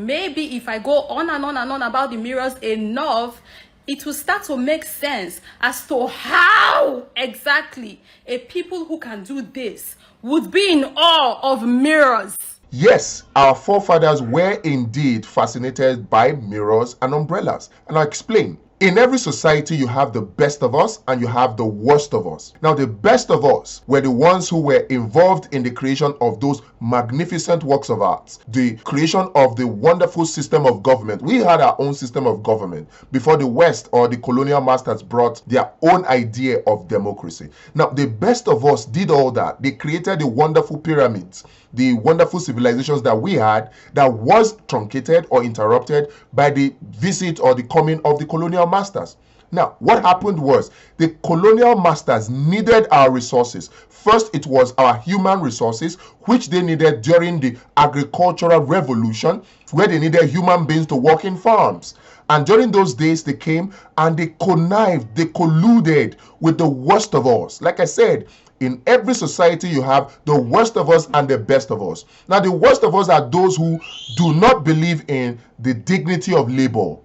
maybe if I go on and on and on about the mirrors enough, it will start to make sense as to how exactly a people who can do this would be in awe of mirrors. Yes, our forefathers were indeed fascinated by mirrors and umbrellas. And I'll explain. In every society, you have the best of us and you have the worst of us. Now, the best of us were the ones who were involved in the creation of those magnificent works of art, the creation of the wonderful system of government. We had our own system of government before the West or the colonial masters brought their own idea of democracy. Now, the best of us did all that. They created the wonderful pyramids, the wonderful civilizations that we had that was truncated or interrupted by the visit or the coming of the colonial masters. Now, what happened was the colonial masters needed our resources. First, it was our human resources, which they needed during the agricultural revolution, where they needed human beings to work in farms. And during those days, they came and they connived, they colluded with the worst of us. Like I said, in every society, you have the worst of us and the best of us. Now, the worst of us are those who do not believe in the dignity of labor.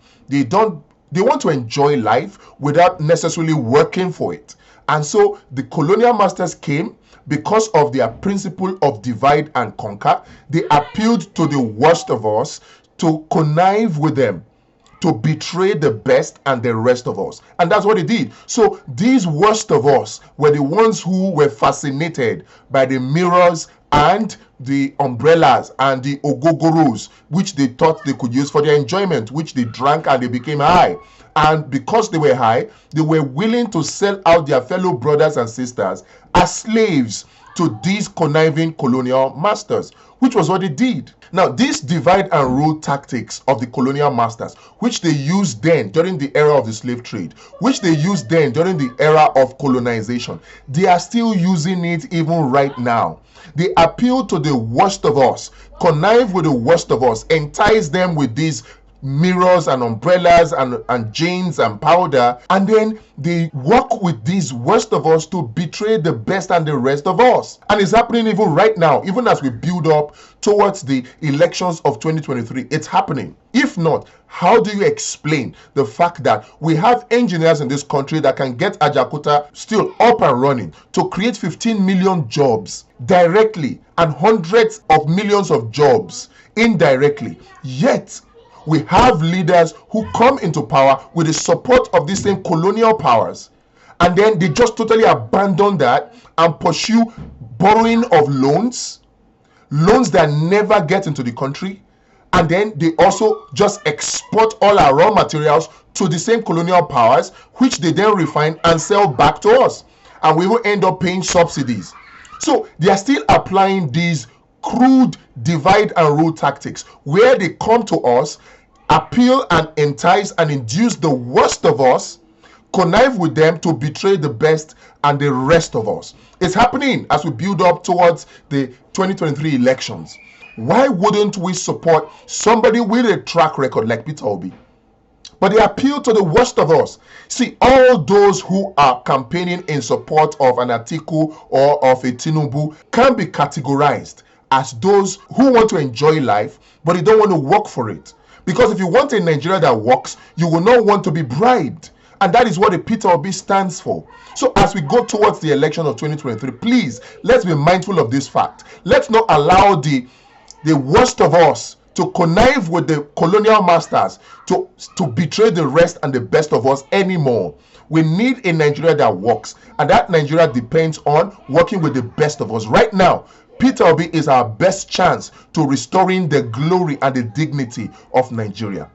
They want to enjoy life without necessarily working for it. And so the colonial masters came because of their principle of divide and conquer. They appealed to the worst of us to connive with them, to betray the best and the rest of us. And that's what they did. So these worst of us were the ones who were fascinated by the mirrors and the umbrellas and the ogogoros, which they thought they could use for their enjoyment, which they drank and they became high. And because they were high, they were willing to sell out their fellow brothers and sisters as slaves to these conniving colonial masters, which was what they did. Now, these divide and rule tactics of the colonial masters, which they used then during the era of the slave trade, which they used then during the era of colonization, they are still using it even right now. They appeal to the worst of us, connive with the worst of us, entice them with these mirrors and umbrellas and jeans and powder, and then they work with these worst of us to betray the best and the rest of us. And it's happening even right now, even as we build up towards the elections of 2023. It's happening. If not, how do you explain the fact that we have engineers in this country that can get Ajakuta still up and running to create 15 million jobs directly and hundreds of millions of jobs indirectly, yet we have leaders who come into power with the support of these same colonial powers, and then they just totally abandon that and pursue borrowing of loans that never get into the country, and then they also just export all our raw materials to the same colonial powers, which they then refine and sell back to us, and we will end up paying subsidies. So they are still applying these crude divide and rule tactics where they come to us, appeal and entice and induce the worst of us, connive with them to betray the best and the rest of us. It's happening as we build up towards the 2023 elections. Why wouldn't we support somebody with a track record like Peter Obi? But they appeal to the worst of us. See, all those who are campaigning in support of an Atiku or of a Tinubu can be categorized as those who want to enjoy life, but they don't want to work for it. Because if you want a Nigeria that works, you will not want to be bribed. And that is what the Peter Obi stands for. So as we go towards the election of 2023, please, let's be mindful of this fact. Let's not allow the worst of us to connive with the colonial masters to betray the rest and the best of us anymore. We need a Nigeria that works, and that Nigeria depends on working with the best of us. Right now, Peter Obi is our best chance to restoring the glory and the dignity of Nigeria.